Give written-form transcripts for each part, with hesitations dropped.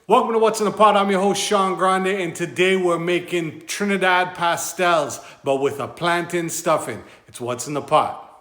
Welcome to What's in the Pot. I'm your host Sean Grande, and today we're making Trinidad pastels, but with a plantain stuffing. It's What's in the Pot.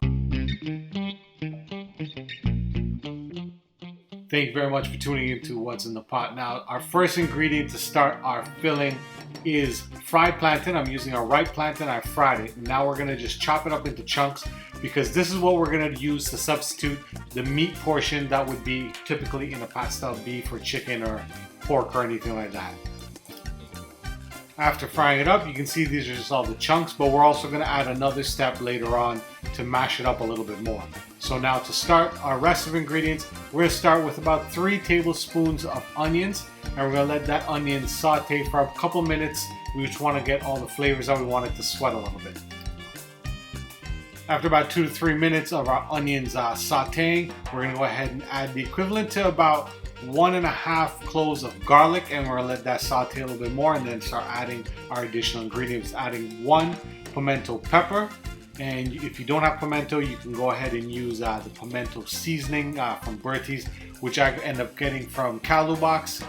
Thank you very much for tuning into What's in the Pot. Now, our first ingredient to start our filling is fried plantain. I'm using a ripe plantain. I fried it. Now we're going to just chop it up into chunks because this is what we're going to use to substitute the meat portion that would be typically in a pastel, beef or chicken or pork or anything like that. After frying it up, you can see these are just all the chunks, but we're also going to add another step later on to mash it up a little bit more. So now to start our rest of ingredients, we're going to start with about 3 tablespoons of onions, and we're going to let that onion saute for a couple minutes. We just want to get all the flavors out. We want it to sweat a little bit. After about 2 to 3 minutes of our onions sauteing, we're going to go ahead and add the equivalent to about 1.5 cloves of garlic, and we're going to let that saute a little bit more and then start adding our additional ingredients. Adding 1 pimento pepper, and if you don't have pimento, you can go ahead and use the pimento seasoning from Bertie's, which I end up getting from Calubox,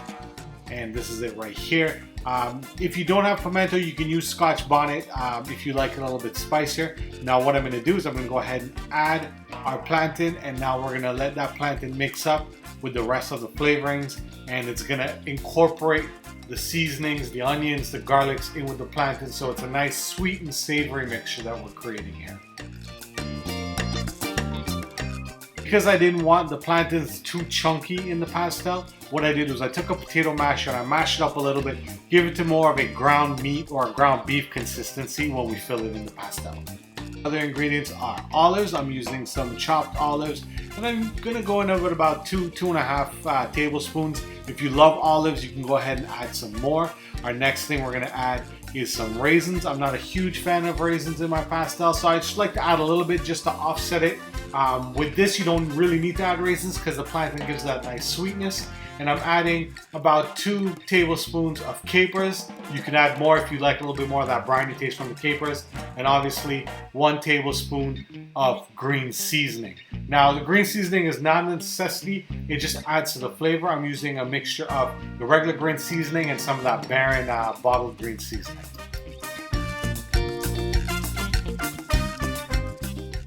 and this is it right here. If you don't have pimento, you can use Scotch bonnet if you like it a little bit spicier. Now what I'm going to do is I'm going to go ahead and add our plantain, and now we're going to let that plantain mix up with the rest of the flavorings, and it's going to incorporate the seasonings, the onions, the garlics in with the plantain, so it's a nice sweet and savory mixture that we're creating here. Because I didn't want the plantains too chunky in the pastel, what I did was I took a potato masher and I mashed it up a little bit, give it to more of a ground meat or a ground beef consistency when we fill it in the pastel. Other ingredients are olives. I'm using some chopped olives, and I'm gonna go in with about 2.5 tablespoons. If you love olives, you can go ahead and add some more. Our next thing we're gonna add is some raisins. I'm not a huge fan of raisins in my pastel, so I just like to add a little bit just to offset it. With this, you don't really need to add raisins because the plantain gives that nice sweetness. And I'm adding about 2 tablespoons of capers. You can add more if you like a little bit more of that briny taste from the capers. And obviously 1 tablespoon of green seasoning. Now the green seasoning is not a necessity, it just adds to the flavor. I'm using a mixture of the regular green seasoning and some of that Baron bottled green seasoning.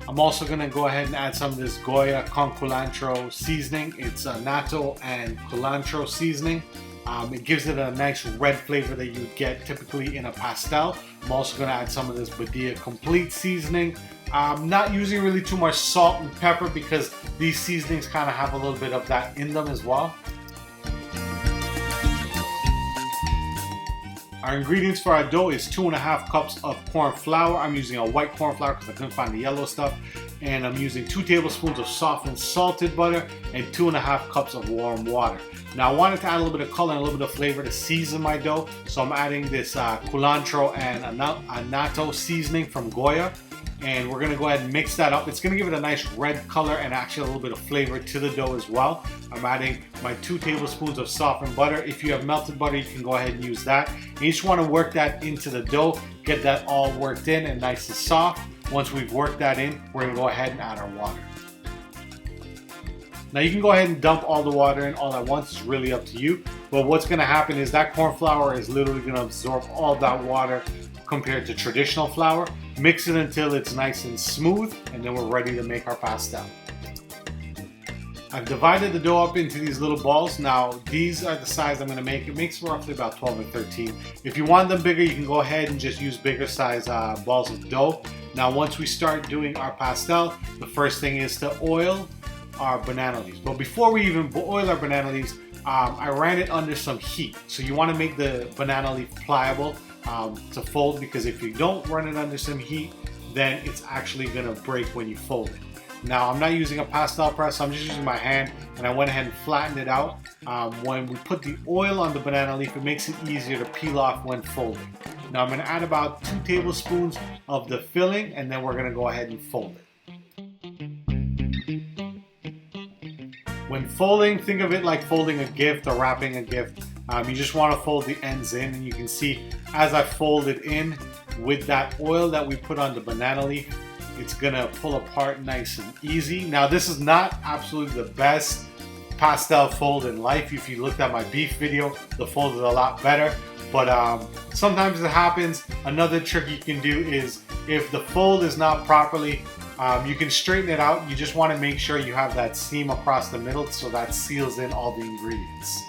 I'm also going to go ahead and add some of this Goya con culantro seasoning. It's a natto and culantro seasoning. It gives it a nice red flavor that you would get typically in a pastel. I'm also going to add some of this Badia complete seasoning. I'm not using really too much salt and pepper because these seasonings kind of have a little bit of that in them as well. Our ingredients for our dough is 2.5 cups of corn flour. I'm using a white corn flour because I couldn't find the yellow stuff. And I'm using 2 tablespoons of softened salted butter and 2.5 cups of warm water. Now I wanted to add a little bit of color and a little bit of flavor to season my dough. So I'm adding this culantro and annatto seasoning from Goya. And we're gonna go ahead and mix that up. It's gonna give it a nice red color and actually a little bit of flavor to the dough as well. I'm adding my 2 tablespoons of softened butter. If you have melted butter, you can go ahead and use that. And you just wanna work that into the dough, get that all worked in and nice and soft. Once we've worked that in, we're gonna go ahead and add our water. Now you can go ahead and dump all the water in all at once, it's really up to you. But what's gonna happen is that corn flour is literally gonna absorb all that water compared to traditional flour. Mix it until it's nice and smooth, and then we're ready to make our pastel. I've divided the dough up into these little balls. Now these are the size I'm going to make. It makes roughly about 12 or 13. If you want them bigger, you can go ahead and just use bigger size balls of dough. Now once we start doing our pastel, the first thing is to oil our banana leaves. But before we even oil our banana leaves, I ran it under some heat. So you want to make the banana leaf pliable to fold, because if you don't run it under some heat, then it's actually going to break when you fold it. Now I'm not using a pastel press, so I'm just using my hand, and I went ahead and flattened it out. When we put the oil on the banana leaf, it makes it easier to peel off when folding. Now I'm going to add about 2 tablespoons of the filling, and then we're going to go ahead and fold it. When folding, think of it like folding a gift or wrapping a gift. You just want to fold the ends in, and you can see as I fold it in with that oil that we put on the banana leaf, it's gonna pull apart nice and easy. Now this is not absolutely the best pastel fold in life. If you looked at my beef video, the fold is a lot better. But sometimes it happens. Another trick you can do is if the fold is not properly, you can straighten it out. You just want to make sure you have that seam across the middle so that seals in all the ingredients.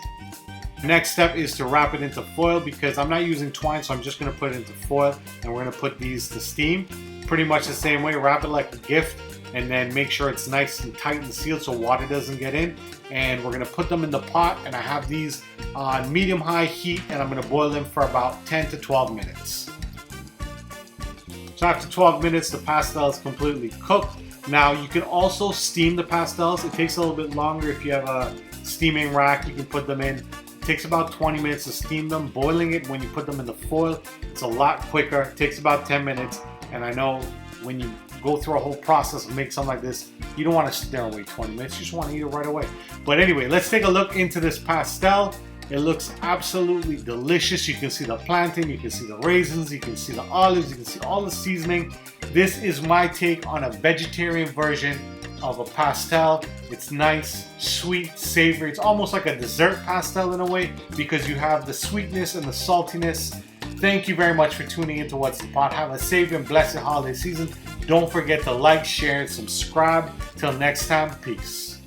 Next step is to wrap it into foil, because I'm not using twine, so I'm just going to put it into foil, and we're going to put these to steam pretty much the same way. Wrap it like a gift, and then make sure it's nice and tight and sealed so water doesn't get in. And we're going to put them in the pot, and I have these on medium-high heat, and I'm going to boil them for about 10 to 12 minutes. So after 12 minutes, the pastel is completely cooked. Now you can also steam the pastels. It takes a little bit longer. If you have a steaming rack, you can put them in. It takes about 20 minutes to steam them. Boiling it when you put them in the foil, it's a lot quicker. It takes about 10 minutes. And I know when you go through a whole process of make something like this, you don't want to sit there and wait 20 minutes. You just want to eat it right away. But anyway, let's take a look into this pastel. It looks absolutely delicious. You can see the plantain, you can see the raisins, you can see the olives, you can see all the seasoning. This is my take on a vegetarian version of a pastel. It's nice, sweet, savory. It's almost like a dessert pastel in a way, because you have the sweetness and the saltiness. Thank you very much for tuning into What's the Pot. Have a safe and blessed holiday season. Don't forget to like, share, and subscribe. Till next time, peace.